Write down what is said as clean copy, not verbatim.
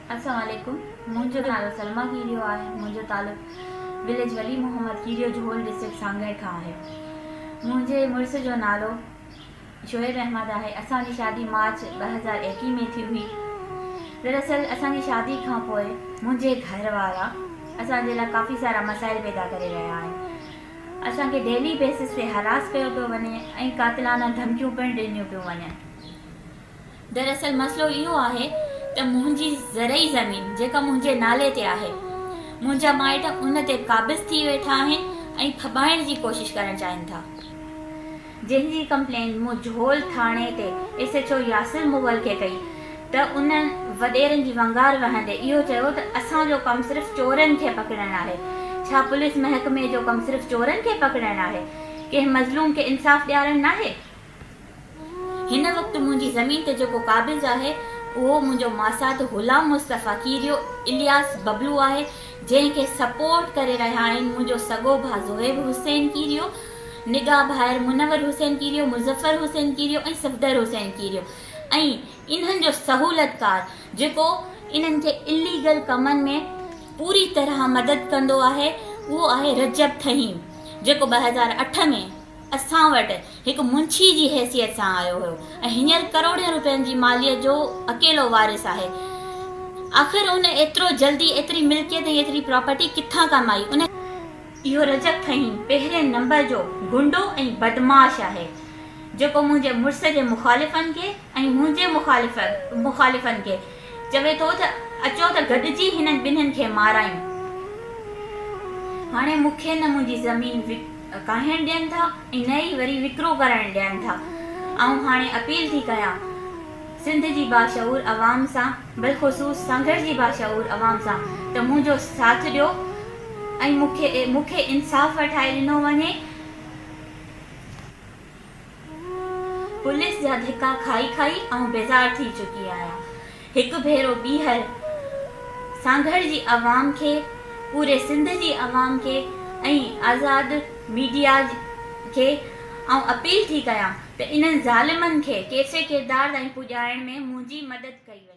अस्सलाम वालेकुम। मुझो नालो सलमा कीरियो आहे। मुझो तालुक विलेज वली मोहम्मद कीरियो जोहल डिस्ट्रिक्ट सांगड़ का है। मुझे मुर्स जो नालो शोएब अहमद है। असांजी शादी मार्च 2021 में थी हुई। दरअसल असांजी शादी खां पोइ मुझे घर वाला असांजे लाइ काफ़ी सारा मसाइल पैदा करे रहा है। असांखे डेली बेसिस पे हरास कयो पियो वञे ऐं कातिलाना धमकियूं पिणु ॾिनियूं पियूं वञनि। दरअसल मसलो इहो आहे त मुंहिंजी ज़रई ज़मीन जेका मुंहिंजे नाले ते आहे, मुंहिंजा माइट उन ते क़ाबिज़ थी वेठा आहिनि ऐं फबाइण जी कोशिशि करणु चाहिनि था। जंहिंजी कंप्लेन मूं जोहल थाणे ते SHO यासिर मुगल खे कई त उन्हनि वॾेरनि जी वंगार वहंदे इहो चयो त असांजो कमु सिर्फ़ु चोरनि खे पकड़णु आहे। छा पुलिस महकमे जो कमु सिर्फ़ु चोरनि खे पकड़णु आहे? कंहिं मज़लूम खे इंसाफ़ ॾियारणु नाहे? हिन वक़्तु मुंहिंजी ज़मीन ते जेको क़ाबिज़ आहे उहो मुंहिंजो मासात गुलाम मुस्तफ़ा कीरियो इलियास बबलू आहे, जंहिंखे सपोर्ट करे रहिया आहिनि मुंहिंजो सॻो भाउ ज़ोहेब हुसैन कीरियो, निगाह भाइर मुनवर हुसैन कीरियो, मुज़फ़र हुसैन कीरियो ऐं सफ़दर हुसैन कीरियो। ऐं इन्हनि जो सहूलतकार जेको इन्हनि खे इलीगल कमनि में पूरी तरह मदद कंदो आहे उहो आहे रजब थहीम, जेको 2008 में असां वटि हिकु मुंशी जी हैसियत सां आयो हुयो ऐं हींअर करोड़नि रुपयनि जी मालियत जो अकेलो वारिस आहे। आख़िर उन एतिरो जल्दी एतिरी मिल्कियत ऐं एतिरी प्रॉपर्टी किथां कमाई? उन इहो रजब थहीम पहिरें नंबर जो गुंडो ऐं बदमाश आहे, जेको मुंहिंजे मुड़ुस जे मुखालिफ़नि खे ऐं मुंहिंजे मुखालिफ़नि खे चवे थो त अचो त गॾिजी हिननि ॿिन्हिनि खे मारायूं। हाणे मूंखे न मुंहिंजी ज़मीन काहिण ॾियनि था ऐं न ई वरी विकिरो करणु ॾियनि था। ऐं हाणे अपील थी कयां सिंध जी बाशऊर अवाम सां, बिलख़ुसूस सांगड़ जी बाशऊर अवाम सां, त मुंहिंजो साथ ॾियो ऐं मूंखे इंसाफ़ वठाए ॾिनो वञे। पुलिस जा धिका खाई खाई ऐं बेज़ार थी चुकी आहियां। हिकु भेरो ॿीहर सांगड़ जी अवाम खे, पूरे सिंध जी अवाम खे ऐं आज़ाद मीडिया खे ऐं अपील थी कयां त इन्हनि ज़ालिमनि खे कैसे किरदार ताईं पुॼाइण में मुंहिंजी मदद कई वञे।